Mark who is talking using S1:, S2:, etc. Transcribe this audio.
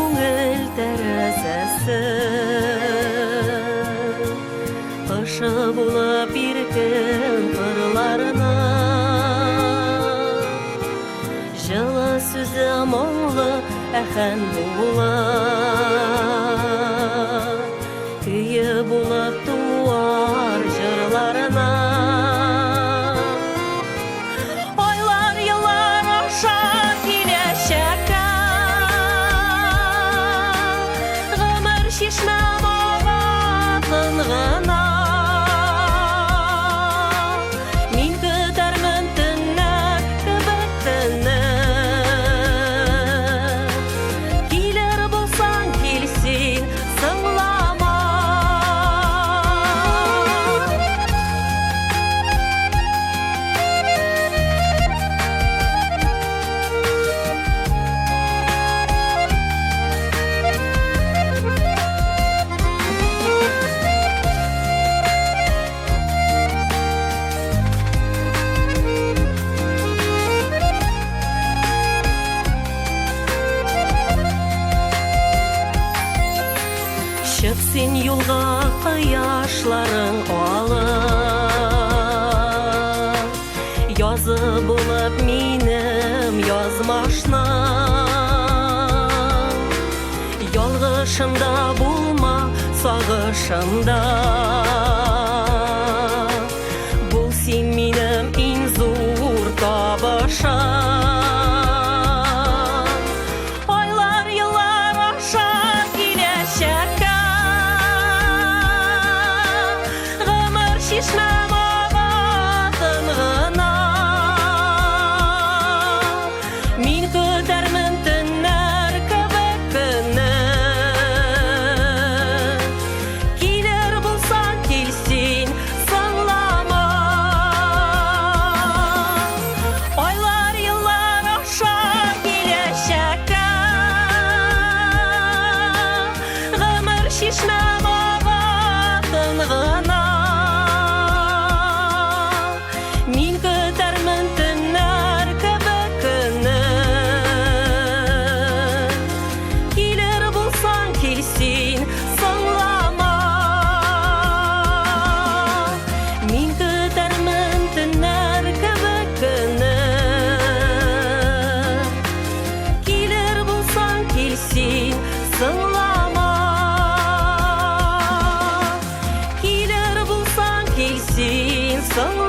S1: көңіл тәрізесі, қышы болып еркін қырларына, жылы сөзі мұңлы әхан бұла, күйі болып туар жырларына. Ойлар, елар аша келешекке, ғымыр шешме мағатын ғына. Мен күтәрмін түннәр кібіттіні, келер болсаң келсін сыңлама. Шық сен юлға қияшларың алып, язы болып менім язмашным. Ялғышымда болма сағышымда, бұл сен менім ең зор табышым. Ойлар, елар аша келешекке, шешме мағатын ғына. Мен күтәрмін түннәр кібіттіні, келер болсаң келсін сыңлама. Ойлар, елар аша келешекке, ғымыр шешме мағатын ғына. Мен күтәрмін түннәр кібіттіні, келер болсаң келсін сыңлама. Мен күтәрмін түннәр кібіттіні, келер болсаң келсін сыңлама. Келер болсаң келсін сыңлама.